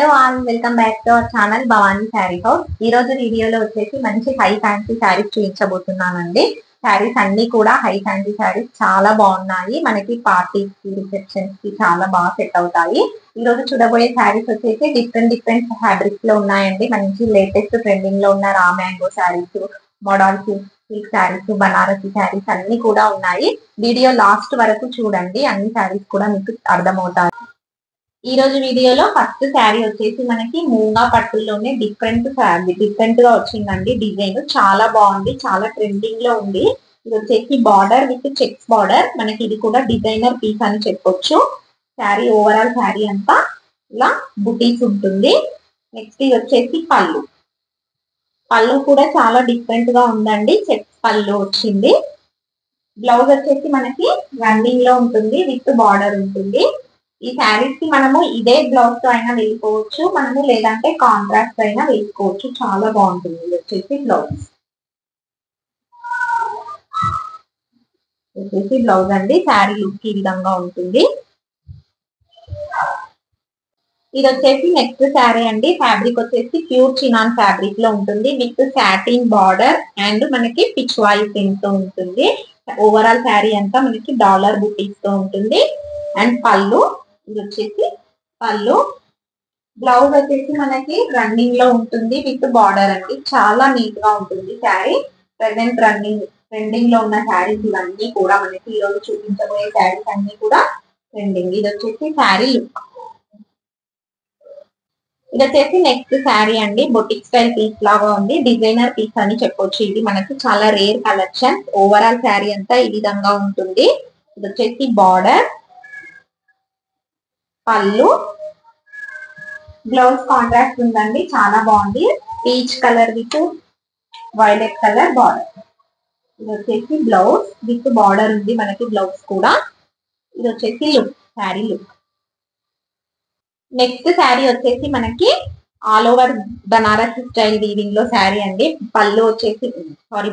Hello all, welcome back to our channel Bhavani sari house. ఈ రోజు వీడియోలో వచ్చేసి మంచి హై ఫ్యాన్సీ శారీస్ చూపించబోతున్నానండి. శారీస్ అన్ని కూడా హై ఫ్యాన్సీ శారీస్ చాలా బాగున్నాయి. మనకి పార్టీస్ కి, రిసెప్షన్స్ కి చాలా బాగా సెట్ అవుతాయి. ఈ రోజు చూడబోయే శారీస్ వచ్చేసి డిఫరెంట్ ఫ్యాబ్రిక్స్ లో ఉన్నాయండి. మంచి లేటెస్ట్ ట్రెండింగ్ లో ఉన్న raw mango saris, model silk saris, Banarasi saris అన్ని కూడా ఉన్నాయి. వీడియో లాస్ట్ వరకు చూడండి, అన్ని శారీస్ కూడా మీకు అర్థమవుతాయి. ఈ రోజు వీడియోలో ఫస్ట్ శారీ వచ్చేసి మనకి మూంగా పట్టుల్లోనే డిఫరెంట్ గా వచ్చిందండి. డిజైన్ చాలా బాగుంది, చాలా ట్రెండింగ్ లో ఉంది. ఇది వచ్చేసి బార్డర్ విత్ చెక్స్ బార్డర్. మనకి ఇది కూడా డిజైనర్ పీస్ అని చెప్పొచ్చు. శారీ ఓవరాల్ శారీ అంతా ఇలా బుటీస్ ఉంటుంది. నెక్స్ట్ ఇది వచ్చేసి పళ్ళు. పళ్ళు కూడా చాలా డిఫరెంట్ గా ఉందండి. చెక్స్ పళ్ళు వచ్చింది. బ్లౌజ్ వచ్చేసి మనకి రన్నింగ్ లో ఉంటుంది, విత్ బార్డర్ ఉంటుంది. ఈ శారీస్ కి మనము ఇదే బ్లౌజ్ తో అయినా వేసుకోవచ్చు, మనము లేదంటే కాంట్రాస్ట్ అయినా వేసుకోవచ్చు. చాలా బాగుంటుంది. ఇది వచ్చేసి బ్లౌజ్ అండి. శారీ లుక్ ఈ విధంగా ఉంటుంది. ఇది వచ్చేసి నెక్స్ట్ శారీ అండి. ఫ్యాబ్రిక్ వచ్చేసి ప్యూర్ చినాన్ ఫ్యాబ్రిక్ లో ఉంటుంది, విత్ సాటిన్ బార్డర్ అండ్ మనకి పిచ్ వాయి ప్రింట్ తో ఉంటుంది. ఓవరాల్ శారీ అంతా మనకి డాలర్ బుటీస్ తో ఉంటుంది. అండ్ పళ్ళు, ఇది వచ్చేసి పళ్ళు. బ్లౌజ్ వచ్చేసి మనకి రన్నింగ్ లో ఉంటుంది, విత్ బార్డర్ అండి. చాలా నీట్ గా ఉంటుంది శారీ. ప్రెసెంట్ ట్రెండింగ్ లో ఉన్న శారీస్ ఇవన్నీ కూడా మనకి ఈ రోజు చూపించబోయే శారీస్ అన్ని కూడా ట్రెండింగ్. ఇది వచ్చేసి శారీ లుక్. ఇది వచ్చేసి నెక్స్ట్ శారీ అండి. బొటిక్ స్టైల్ పీస్ లాగా ఉంది, డిజైనర్ పీస్ అని చెప్పొచ్చు. ఇది మనకి చాలా రేర్ కలెక్షన్. ఓవరాల్ శారీ అంతా ఈ విధంగా ఉంటుంది. ఇది వచ్చేసి బార్డర్, పళ్ళు, బ్లౌజ్ కాంట్రాస్ట్ ఉందండి, చాలా బాగుంది. Peach colour with violet colour border. ఇది వచ్చేసి బ్లౌజ్ విత్ బార్డర్ ఉంది మనకి బ్లౌజ్ కూడా. ఇది వచ్చేసి look, sari look. Next sari వచ్చేసి మనకి all over Banarasi style weaving లో శారీ అండి. పళ్ళు వచ్చేసి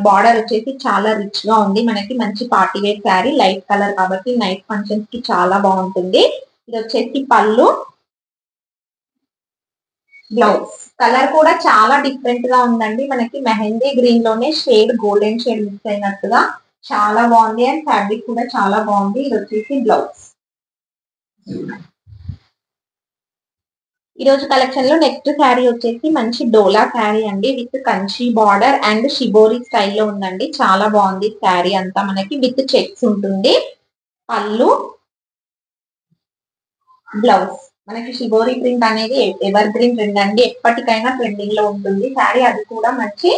బార్డర్ వచ్చేసి చాలా రిచ్ గా ఉంది. మనకి మంచి party wear sari, light colour కాబట్టి నైట్ ఫంక్షన్స్ కి చాలా బాగుంటుంది. ఇది వచ్చేసి పళ్ళు, బ్లౌజ్. కలర్ కూడా చాలా డిఫరెంట్ గా ఉందండి. మనకి మెహందీ గ్రీన్ లోనే షేడ్ గోల్డెన్ షేడ్ మిక్స్ అయినట్టుగా చాలా బాగుంది. అండ్ ఫ్యాబ్రిక్ కూడా చాలా బాగుంది. ఇది వచ్చేసి బ్లౌజ్. ఈ రోజు కలెక్షన్ లో నెక్స్ట్ శారీ వచ్చేసి మంచి డోలా శారీ అండి, with Kanchi border and shibori స్టైల్లో ఉందండి. చాలా బాగుంది శారీ అంతా మనకి విత్ చెక్స్ ఉంటుంది. పళ్ళు, బ్లౌజ్. మనకి షిబోరి ప్రింట్ అనేది ఎవర్ గ్రీన్ ట్రెండ్ అండి, ఎప్పటికైనా ట్రెండింగ్ లో ఉంటుంది శారీ. అది కూడా మంచి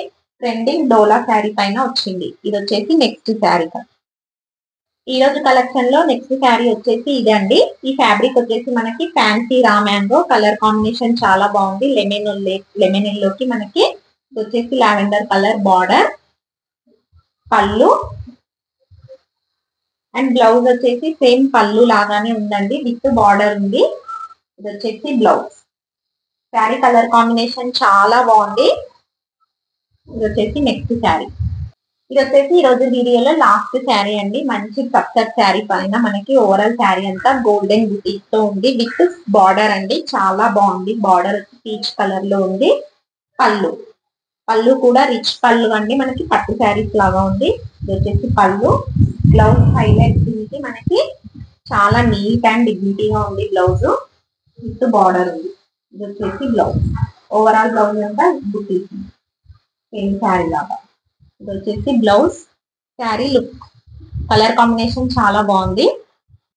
ట్రెండింగ్ డోలా శారీ పైన వచ్చింది. ఇది వచ్చేసి నెక్స్ట్ శారీ. ఈ రోజు కలెక్షన్ లో నెక్స్ట్ శారీ వచ్చేసి ఇదండి. ఈ ఫ్యాబ్రిక్ వచ్చేసి మనకి fancy raw mango colour combination చాలా బాగుంది. లెమన్ ఎల్లోకి మనకి ఇది వచ్చేసి లావెండర్ కలర్ బార్డర్, పళ్ళు అండ్ బ్లౌజ్ వచ్చేసి సేమ్ పళ్ళు లాగానే ఉందండి, విత్ బార్డర్ ఉంది. ఇది వచ్చేసి బ్లౌజ్. శారీ కలర్ కాంబినేషన్ చాలా బాగుంది. ఇది వచ్చేసి నెక్స్ట్ శారీ. ఇది వచ్చేసి ఈ రోజు వీడియోలో లాస్ట్ శారీ అండి. మంచి కప్సర్ శారీ పైన మనకి ఓవరాల్ శారీ అంతా గోల్డెన్ బుటీస్ తో ఉంది, విత్ బార్డర్ అండి. చాలా బాగుంది. బార్డర్ పీచ్ కలర్ లో ఉంది. పళ్ళు, పళ్ళు కూడా రిచ్ పళ్ళు అండి, మనకి పట్టు శారీస్ లాగా ఉంది. ఇది వచ్చేసి పళ్ళు. బ్లౌజ్ హైలైట్ ఉంది, మనకి చాలా నీట్ అండ్ డిగ్నిటీగా ఉంది బ్లౌజ్, విత్ బార్డర్ ఉంది. ఇది వచ్చేసి బ్లౌజ్. ఓవరాల్ బ్లౌజ్ అంతా బుటీస్ సేమ్ శారీ లాగా. ఇది వచ్చేసి blouse. Sari look, colour combination చాలా బాగుంది.